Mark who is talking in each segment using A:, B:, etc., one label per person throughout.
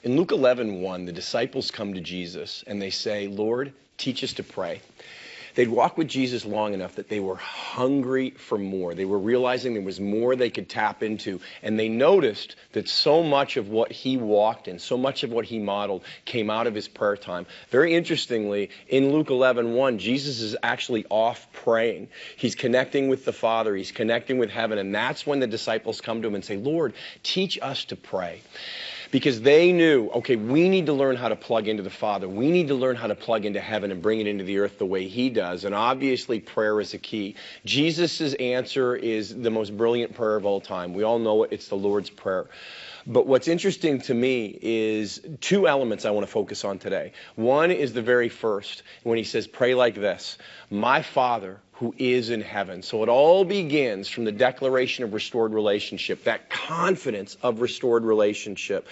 A: In Luke 11:1, the disciples come to Jesus and they say, Lord, teach us to pray. They'd walked with Jesus long enough that they were hungry for more. They were realizing there was more they could tap into. And they noticed that so much of what he walked in, so much of what he modeled came out of his prayer time. Very interestingly, in Luke 11:1, Jesus is actually off praying. He's connecting with the Father. He's connecting with heaven. And that's when the disciples come to him and say, Lord, teach us to pray. Because they knew, okay, we need to learn how to plug into the Father. We need to learn how to plug into heaven and bring it into the earth the way he does. And obviously, prayer is a key. Jesus' answer is the most brilliant prayer of all time. We all know it. It's the Lord's Prayer. But what's interesting to me is two elements I want to focus on today. One is the very first, when he says, pray like this, my Father who is in heaven. So it all begins from the declaration of restored relationship, that confidence of restored relationship.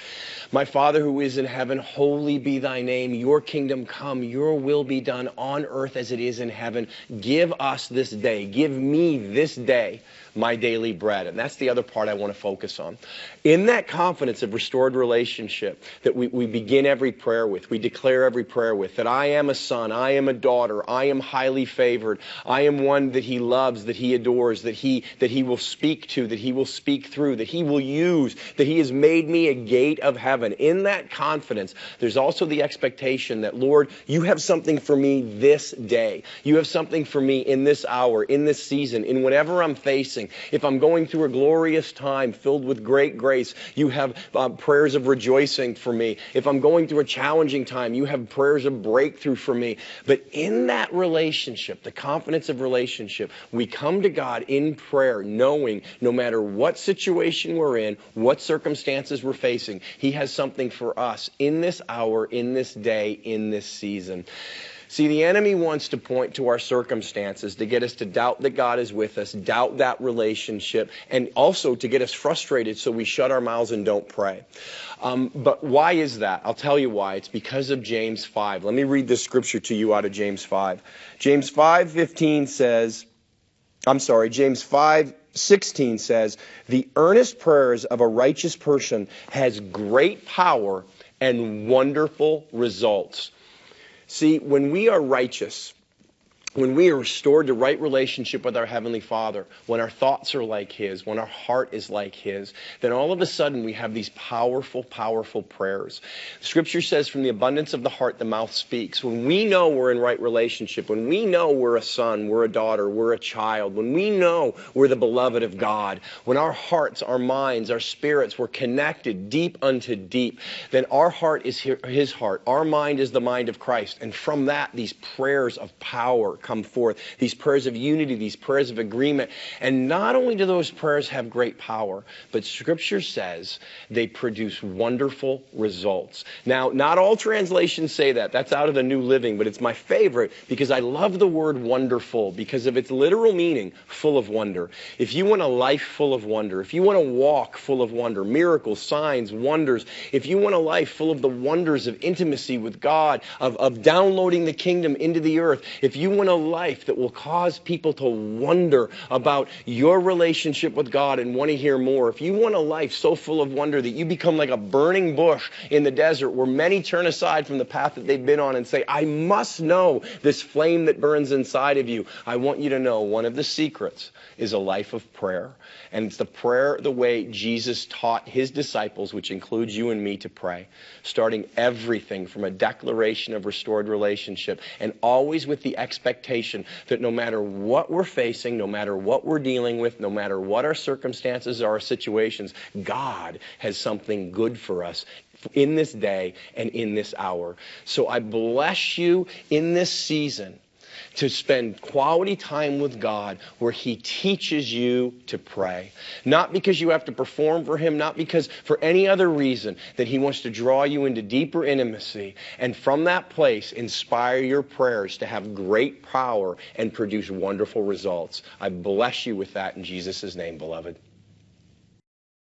A: My Father who is in heaven, holy be thy name. Your kingdom come, your will be done on earth as it is in heaven. Give us this day, give me this day my daily bread. And that's the other part I want to focus on. In that confidence of restored relationship that we begin every prayer with, we declare every prayer with, that I am a son, I am a daughter, I am highly favored, I am one that he loves, that he adores, that he will speak to, that he will speak through, that he will use, that he has made me a gate of heaven. In that confidence, there's also the expectation that, Lord, you have something for me this day. You have something for me in this hour, in this season, in whatever I'm facing. If I'm going through a glorious time filled with great grace, you have prayers of rejoicing for me. If I'm going through a challenging time, you have prayers of breakthrough for me. But in that relationship, the confidence of relationship, we come to God in prayer knowing no matter what situation we're in, what circumstances we're facing, he has something for us in this hour, in this day, in this season. See, the enemy wants to point to our circumstances to get us to doubt that God is with us, doubt that relationship, and also to get us frustrated so we shut our mouths and don't pray. But why is that? I'll tell you why. It's because of James 5. Let me read this scripture to you out of James 5. James 5:16 says, the earnest prayers of a righteous person has great power and wonderful results. See, when we are righteous, when we are restored to right relationship with our Heavenly Father, when our thoughts are like his, when our heart is like his, then all of a sudden we have these powerful, powerful prayers. Scripture says from the abundance of the heart, the mouth speaks. When we know we're in right relationship, when we know we're a son, we're a daughter, we're a child, when we know we're the beloved of God, when our hearts, our minds, our spirits, we're connected deep unto deep, then our heart is his heart. Our mind is the mind of Christ. And from that, these prayers of power come forth, these prayers of unity, these prayers of agreement. And not only do those prayers have great power, but Scripture says they produce wonderful results. Now, not all translations say that. That's out of the New Living, but it's my favorite because I love the word wonderful because of its literal meaning, full of wonder. If you want a life full of wonder, if you want to walk full of wonder, miracles, signs, wonders, if you want a life full of the wonders of intimacy with God, of downloading the kingdom into the earth, if you want a life that will cause people to wonder about your relationship with God and want to hear more, if you want a life so full of wonder that you become like a burning bush in the desert where many turn aside from the path that they've been on and say, I must know this flame that burns inside of you, I want you to know one of the secrets is a life of prayer. And it's the prayer the way Jesus taught his disciples, which includes you and me, to pray, starting everything from a declaration of restored relationship and always with the expectation that no matter what we're facing, no matter what we're dealing with, no matter what our circumstances or our situations, God has something good for us in this day and in this hour. So I bless you in this season to spend quality time with God where he teaches you to pray. Not because you have to perform for him, not because for any other reason, that he wants to draw you into deeper intimacy and from that place inspire your prayers to have great power and produce wonderful results. I bless you with that in Jesus' name, beloved.